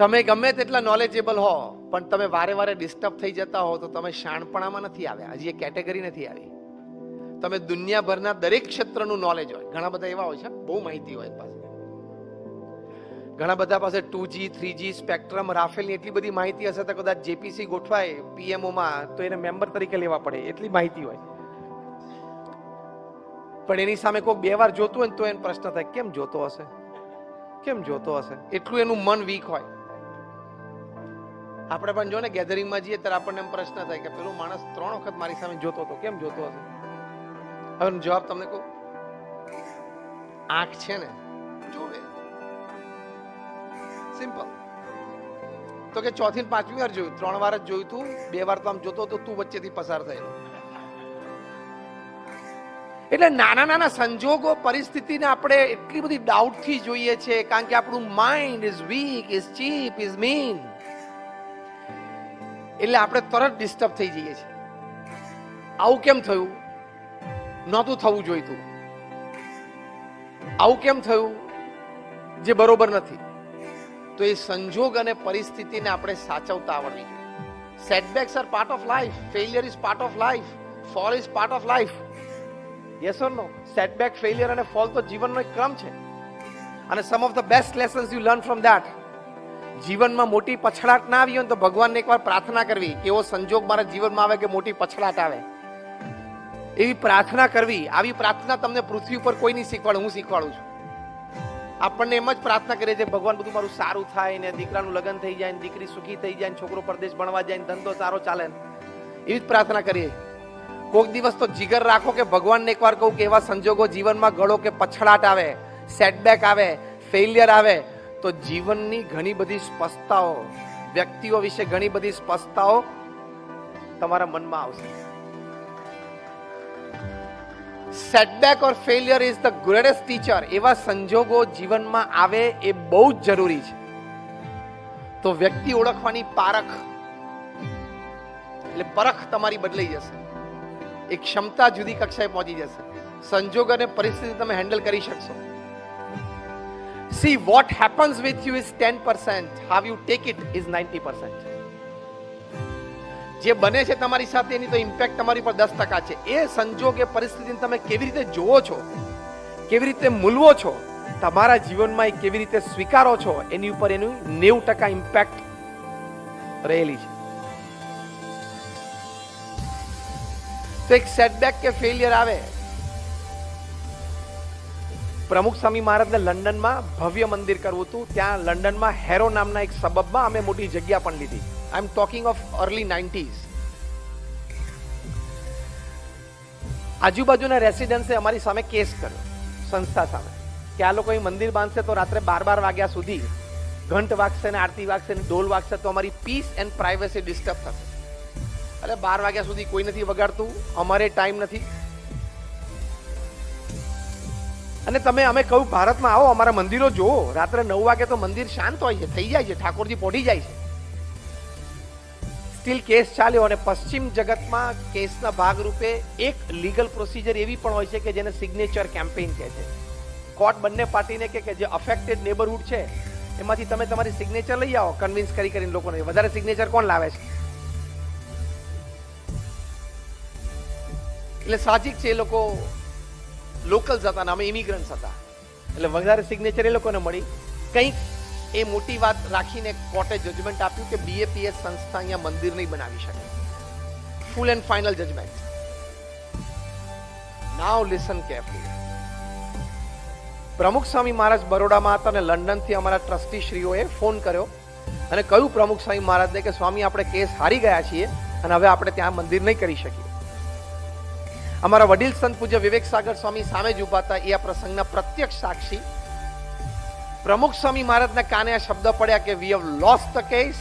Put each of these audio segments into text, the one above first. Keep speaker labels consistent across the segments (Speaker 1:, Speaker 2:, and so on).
Speaker 1: તમે ગમે તેટલા નોલેજેબલ હો, પણ તમે વારે વારે ડિસ્ટર્બ થઈ જતા હો તો તમે શાણપણામાં નથી આવ્યા. હજી એ કેટેગરી નથી આવી. તમે દુનિયાભરના દરેક ક્ષેત્રનું નોલેજ હોય. ઘણા બધા એવા હોય છે, બહુ માહિતી હોય પાસે. ઘણા બધા પાસે 2G 3G સ્પેક્ટ્રમ રાફેલની એટલી બધી માહિતી હશે તો કદાચ જેપીસી ગોઠવાય પીએમઓ માં તો એને મેમ્બર તરીકે લેવા પડે, એટલી માહિતી હોય. પણ એની સામે કોઈ 2 વાર જોતું હોય તો એને પ્રશ્ન થાય, કેમ જોતો હશે, કેમ જોતો હશે? એટલું એનું મન વીક હોય. આપણે પણ જો ને ગેધરિંગમાં જઈએ ત્યારે આપણને એમ પ્રશ્ન થાય કે પેલો માણસ 3 વખત મારી સામે જોતો હતો, કેમ જોતો હશે? હવે જવાબ તમને કહું, આંખ છે ને જોવે. સિમ્પલ. તો કે 4થી ને 5મી વાર જોયું, 3 વાર જ જોયું તું, 2 વાર તો આમ જોતો તો તું વચ્ચેથી પસાર થયેલો. એટલે નાના નાના સંજોગો પરિસ્થિતિને આપણે એટલી બધી ડાઉટથી જોઈએ છે, કારણ કે આપણું mind is weak, is cheap, is mean. એટલે આપણે તરત ડિસ્ટર્બ થઈ જઈએ છીએ. આવું કેમ થયું? નહોતું થવું જોઈતું. આવું કેમ થયું જે બરોબર નથી? તો એ સંજોગ અને પરિસ્થિતિને આપણે સાચવતા આવડવી જોઈએ. Setbacks are part of life, failure is part of life, fall is part of life. Yes or no? Setback, failure અને ફોલ તો જીવનનો એક ક્રમ છે. અને some of the best lessons you learn from that. જીવનમાં મોટી પછડાટ ના આવી હોય તો ભગવાનને એકવાર પ્રાર્થના કરવી કે એવો સંજોગ મારા જીવનમાં આવે કે મોટી પછડાટ આવે, એવી પ્રાર્થના કરવી. આવી પ્રાર્થના તમને પૃથ્વી ઉપર કોઈ નહીં શીખવાડે, હું શીખવાડું છું. આપણને એમ જ પ્રાર્થના કરીએ છીએ, ભગવાન બધું મારું સારું થાય ને, દીકરાનું લગ્ન થઈ જાય ને, દીકરી સુખી થઈ જાય ને, છોકરો પરદેશ ભણવા જાય ને, ધંધો સારો ચાલે ને, એવી જ પ્રાર્થના કરીએ. કોઈક દિવસ તો જીગર રાખો કે ભગવાનને એકવાર કહું કે એવા સંજોગો જીવનમાં ગળો કે પછડાટ આવે, સેટબેક આવે, ફેલિયર આવે તો જીવનની ઘણી બધી સ્પષ્ટતાઓ, વ્યક્તિઓ વિશે ઘણી બધી સ્પષ્ટતાઓ તમારા મનમાં આવશે. Setback or failure is the greatest teacher. એવા સંજોગો જીવનમાં આવે એ બહુ જ જરૂરી છે. તો વ્યક્તિ ઓળખવાની પારખ એટલે પરખ તમારી બદલાઈ જશે. એક ક્ષમતા જુદી કક્ષાએ પહોંચી જશે. સંજોગ અને પરિસ્થિતિ તમે હેન્ડલ કરી શકશો. See, what happens with you is 10%. How you take it is 90%. જે બને છે તમારી સાથે એની તો ઇમ્પેક્ટ તમારી પર 10% છે. એ સંજોગ એ પરિસ્થિતિને તમે કેવી રીતે જોવો છો, કેવી રીતે મૂલવો છો, તમારા જીવનમાં એ કેવી રીતે સ્વીકારો છો, એની ઉપર એનું 90% ઇમ્પેક્ટ રહેલી છે. તો એક સેટબેક કે ફેલિયર આવે. પ્રમુખ સ્વામી મહારાજને લંડનમાં ભવ્ય મંદિર કરવું હતું. ત્યાં લંડનમાં હેરો નામના એક સબબમાં અમે મોટી જગ્યા પણ લીધી. I am talking of early 90s. આજુબાજુના રેસિડન્સે અમારી સામે કેસ કર્યો સંસ્થા સામે કે આ લોકો અહીં મંદિર બાંધશે તો રાત્રે 12 વાગ્યા સુધી ઘંટ વાગશે ને, આરતી વાગશે ને, ઢોલ વાગશે તો અમારી પીસ એન્ડ પ્રાઇવસી ડિસ્ટર્બ થશે. અરે 12 વાગ્યા સુધી કોઈ નથી વગાડતું, અમારે ટાઈમ નથી. અને તમે અમે કહું ભારતમાં આવો, અમારા મંદિરો જુઓ, રાત્રે 9 વાગે તો મંદિર શાંત હોય છે, થઈ જાય છે, ઠાકોરજી પોઢી જાય છે. સ્ટીલ કેસ ચાલ્યો. અને પશ્ચિમ જગતમાં કેસના ભાગરૂપે એક લીગલ પ્રોસિજર એવી પણ હોય છે કે જેને સિગ્નેચર કેમ્પેઇન કહે છે. કોર્ટ બંને પાર્ટીને કે જે અફેક્ટેડ નેબરહુડ છે એમાંથી તમે તમારી સિગ્નેચર લઈ આવો, કન્વિન્સ કરીને લોકોને. વધારે સિગ્નેચર કોણ લાવે છે? એટલે સાહજિક છે, એ લોકો લોકલ્સ હતા ને અમે ઇમિગ્રન્ટ્સ હતા, એટલે વધારે સિગ્નેચર એ લોકોને મળી. કંઈક એ મોટી વાત રાખીને કોર્ટે જજમેન્ટ આપ્યું કે બીએપીએસ સંસ્થા અહીંયા મંદિર નહીં બનાવી શકે. Full and final judgement. Now listen carefully. Pramukh Swami મહારાજ બરોડામાં હતા અને લંડનથી અમારા ટ્રસ્ટી શ્રીઓએ ફોન કર્યો અને કહ્યું પ્રમુખ સ્વામી મહારાજને કે સ્વામી આપણે કેસ હારી ગયા છીએ અને હવે આપણે ત્યાં મંદિર નહીં કરી શકીએ. અમારા વડીલ સંત પૂજ્ય વિવેક સાગર સ્વામી સામે જ ઉભા હતા, એ આ પ્રસંગના પ્રત્યક્ષ સાક્ષી. પ્રમુખ સ્વામી મહારાજના કાને આ શબ્દ પડ્યા કે we have lost the case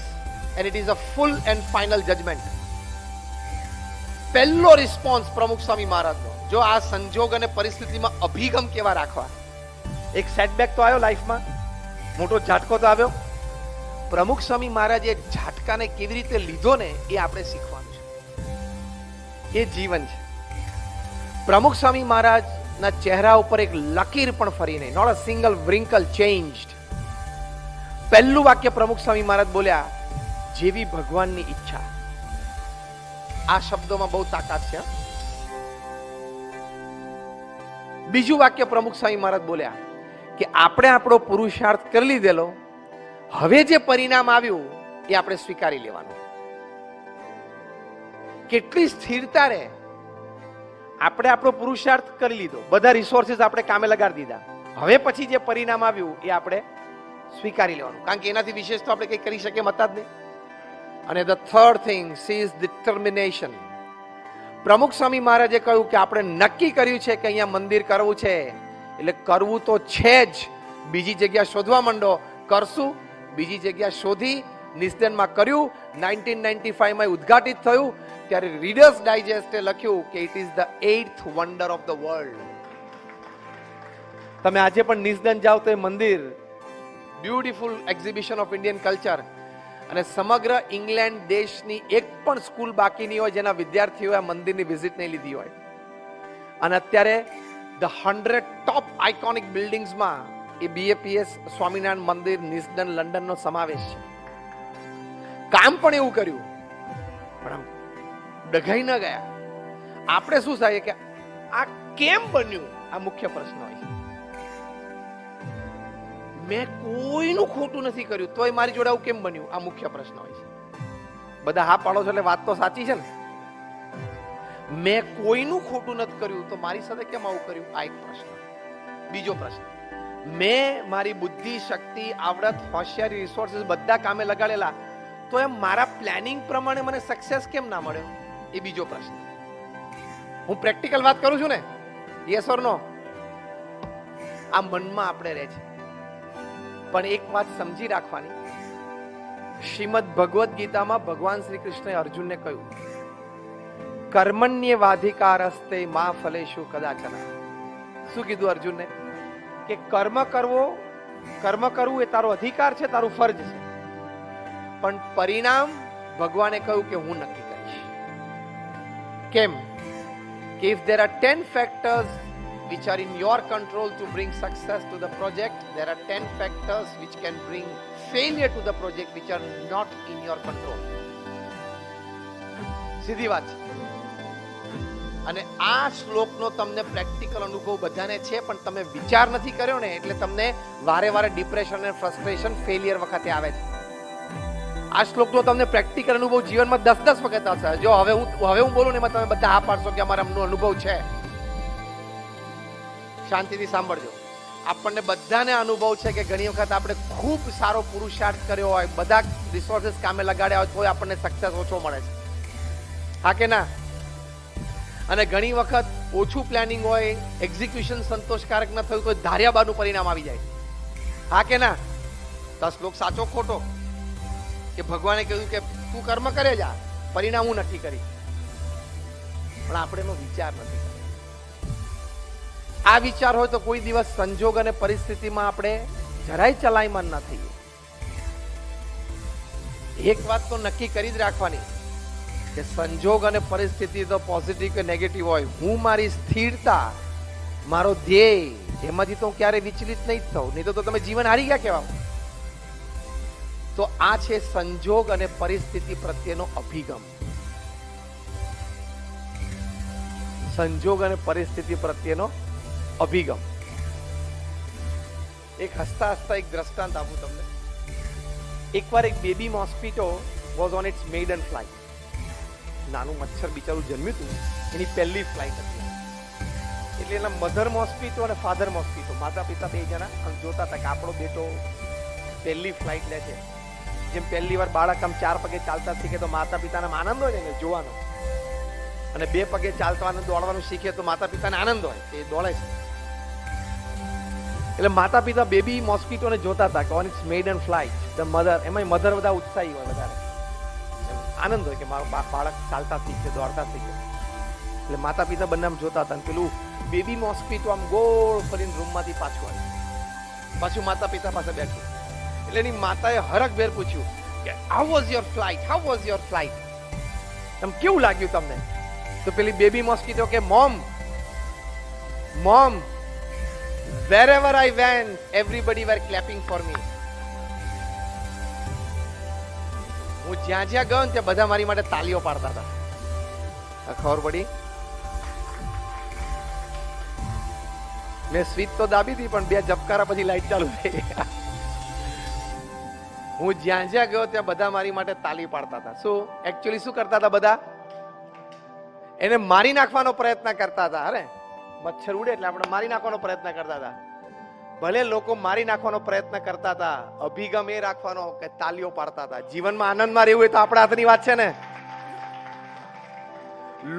Speaker 1: and it is a full and final judgement. પહેલો રિસ્પોન્સ પ્રમુખ સ્વામી મહારાજનો. જો આ સંજોગ અને પરિસ્થિતિમાં અભિગમ કેવા રાખવા. એક સેટબેક તો આવ્યો લાઈફમાં, મોટો ઝાટકો તો આવ્યો. પ્રમુખ સ્વામી મહારાજે ઝાટકાને કેવી રીતે લીધો ને એ આપણે શીખવાનું છે. એ જીવન છે. પ્રમુખ સ્વામી મહારાજના ચહેરા ઉપર એક લકીર પણ ફરી નહીં, નોટ અ સિંગલ વ્રિંકલ ચેન્જ્ડ. પહેલું વાક્ય પ્રમુખ સ્વામી મહારાજ બોલ્યા, જેવી ભગવાનની ઈચ્છા. આ શબ્દોમાં બહુ તાકાત છે. બીજું વાક્ય પ્રમુખ સ્વામી મહારાજ બોલ્યા કે આપણે આપણો પુરુષાર્થ કરી લીધેલો, હવે જે પરિણામ આવ્યું એ આપણે સ્વીકારી લેવાનું. કેટલી સ્થિરતા રે. આપણે આપણો પુરુષાર્થ કરી લીધો, બધા રિસોર્સિસ આપણે કામે લગાડી દીધા, હવે પછી જે પરિણામ આવ્યું એ આપણે સ્વીકારી લેવાનું, કારણ કે એનાથી વિશેષ તો આપણે કંઈ કરી શકીએ હતા જ નહીં. અને the third thing is determination. પ્રમુખ સ્વામી મહારાજે કહ્યું કે આપણે નક્કી કર્યું છે કે અહીંયા મંદિર કરવું છે, એટલે કરવું તો છે જ. બીજી જગ્યા શોધવા માંડો, કરશું. બીજી જગ્યા શોધી નિસ્દનમાં કર્યું. 1995 માં ઉદ્ઘાટિત થયું ત્યારે રીડર્સ ડાયજેસ્ટે લખ્યું કે it is the 8th wonder of the world. તમે આજે પણ નિસ્દન જાઓ તો એ મંદિર beautiful exhibition of Indian culture, અને સમગ્ર ઇંગ્લેન્ડ દેશની એક પણ સ્કૂલ બાકી નહીં હોય જેના વિદ્યાર્થીઓએ આ મંદિરની વિઝિટ નહીં લીધી હોય. અને અત્યારે ધ 100 ટોપ આઇકોનિક બિલ્ડિંગ્સમાં એ BAPS સ્વામિનારાયણ મંદિર નિસ્દન લંડનનો સમાવેશ છે. કામ પણ એવું કર્યું, પણ આમ ડઘાઈ ન ગયા. આપણે શું થાય કે આ કેમ બન્યું, આ મુખ્ય પ્રશ્ન હોય છે. મેં કોઈનું ખોટું નથી કર્યું તોય મારી જોડે આવું કેમ બન્યું, આ મુખ્ય પ્રશ્ન હોય છે. બધા હા પાડો છો એટલે વાત તો સાચી છે ને. મેં કોઈનું ખોટું નથી કર્યું તો મારી સાથે કેમ આવું કર્યું, આ એક પ્રશ્ન. બીજો પ્રશ્ન, મેં મારી બુદ્ધિ, શક્તિ, આવડત, હોશિયારી, રિસોર્સિસ બધા કામે લગાડેલા, તો એમ મારા પ્લાનિંગ પ્રમાણે મને સક્સેસ કેમ ના મળ્યો, એ બીજો પ્રશ્ન. હું પ્રેક્ટિકલ વાત કરું છું ને, યસ ઓર નો. આ મનમાં આપણે રહે છે. પણ એક વાત સમજી રાખવાની, શ્રીમદ ભગવદ્ ગીતામાં ભગવાન શ્રી કૃષ્ણએ અર્જુનને કહ્યું, કર્મણ્યવાધિકારસ્તે મા ફલેષુ કદાચન. શું કીધું અર્જુનને? કે કર્મ કરવું એ તારો અધિકાર છે, તારું ફરજ છે, પણ પરિણામ ભગવાને કહ્યું કે હું નક્કી કરીશ. કેમ? કે if there are 10 factors which are in your control to bring success to the project, there are 10 factors which can bring failure to the project which are not in your control. સીધી વાત છે. અને આ શ્લોકનો તમને practical અનુભવ બધાને છે, પણ તમે વિચાર નથી કર્યો ને, એટલે તમને વારે વારે ડિપ્રેશન અને ફ્રસ્ટ્રેશન ફેલિયર વખતે આવે છે. આ શ્લોકનો તમને પ્રેક્ટિકલ અનુભવ જીવનમાં 10 વખત આવશે. જો હવે હું બોલું ને એમાં તમે બધા હા પાડશો કે અમારા અનુભવ છે. શાંતિથી સાંભળજો. આપણને બધાને અનુભવ છે કે ઘણી વખત આપણે ખૂબ સારો પુરુષાર્થ કર્યો હોય, બધા રિસોર્સિસ કામે લગાડ્યા હોય, તો આપણને સક્સેસ ઓછો મળે છે. હા કે ના? અને ઘણી વખત ઓછું પ્લાનિંગ હોય, એક્ઝિક્યુશન સંતોષકારક ન થયું તો ધાર્યા બાદનું પરિણામ આવી જાય. હા કે ના? તો શ્લોક સાચો ખોટો? કે ભગવાને કહ્યું કે તું કર્મ કરે જા, પરિણામ હું નક્કી કરી. પણ આપણે એનો વિચાર નથી. આ વિચાર હોય તો કોઈ દિવસ સંજોગ અને પરિસ્થિતિમાં આપણે જરાય ચલાયમાન ના થઈએ. એક વાત તો નક્કી કરી જ રાખવાની કે સંજોગ અને પરિસ્થિતિ તો પોઝિટિવ કે નેગેટિવ હોય, હું મારી સ્થિરતા, મારો ધ્યેય, એમાંથી તો ક્યારે વિચલિત નહીં થવું, નહીં તો તમે જીવન હારી ગયા કહેવા. તો આ છે સંજોગ અને પરિસ્થિતિ પ્રત્યેનો અભિગમ. સંજોગ અને પરિસ્થિતિ પ્રત્યેનો અભિગમ. એક હસતા હસતા એક દ્રષ્ટાંત આપું તમને. એકવાર એક baby mosquito was on its maiden flight. નાનું મચ્છર બિચારું જન્મ્યું હતું, એની પહેલી ફ્લાઇટ હતી. એટલે એના મધર મોસ્કીટો અને ફાધર મોસ્કીટો, માતા પિતા બે જણા જોતા હતા કે આપણો બેટો પહેલી ફ્લાઇટ લે છે. જેમ પહેલી વાર બાળક આમ 4 પગે ચાલતા શીખે તો માતા પિતાને આનંદ હોય ને જોવાનો, અને 2 પગે ચાલવાનું દોડવાનું શીખે તો માતા પિતાને આનંદ હોય કે દોડે છે. એટલે માતા પિતા બેબી મોસ્કીટોને જોતા હતા કે on its maiden flight the mother. એમાં મધર બધા ઉત્સાહી હોય, વધારે આનંદ હોય કે મારું બાળક ચાલતા શીખે, દોડતા શીખે. એટલે માતા પિતા બંને આમ જોતા હતા. પેલું બેબી મોસ્કીટો આમ ગોળ ફરીને રૂમમાંથી પાછું આવ્યું, પાછું માતા પિતા પાસે બેઠું. એટલે એની માતાએ હરખભેર પૂછ્યું કે how was your flight, how was your flight, એમ કેવું લાગ્યું તમને? તો પેલી બેબી મોસ્કીટો કે mom, wherever I went, everybody were clapping for me. હું જ્યાં જ્યાં ગયો ને ત્યાં બધા મારી માટે તાલીઓ પાડતા હતા. ખબર પડી? મેં સ્વિચ તો દાબી હતી પણ 2 ઝબકારા પછી લાઈટ ચાલુ થઈ. હું જ્યાં જ્યાં ગયો ત્યાં બધા મારી માટે તાલી પાડતા હતા. શું એકચ્યુઅલી શું કરતા હતા? બધા એને મારી નાખવાનો પ્રયત્ન કરતા હતા. અરે મચ્છર ઉડે એટલે આપણે મારી નાખવાનો પ્રયત્ન કરતા હતા. ભલે લોકો મારી નાખવાનો પ્રયત્ન કરતા હતા, અભિગમ એ રાખવાનો કે તાલીઓ પાડતા હતા. જીવનમાં આનંદમાં રહેવું હોય તો આપણા હાથની વાત છે ને.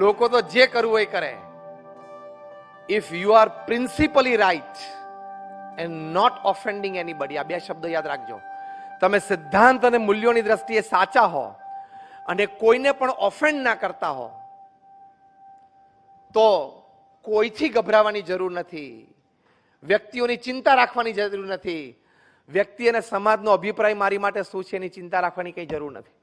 Speaker 1: લોકો તો જે કરવું હોય કરે. If you are principally right and not offending anybody, આ 2 શબ્દો યાદ રાખજો. તમે સિદ્ધાંત અને મૂલ્યોની દ્રષ્ટિએ સાચા હો અને કોઈને પણ ઓફેન્ડ ના કરતા હો તો કોઈથી ગભરાવાની જરૂર નથી. વ્યક્તિઓની ચિંતા રાખવાની જરૂર નથી. વ્યક્તિ અને સમાજનો અભિપ્રાય મારી માટે શું છે એની ચિંતા રાખવાની કઈ જરૂર નથી.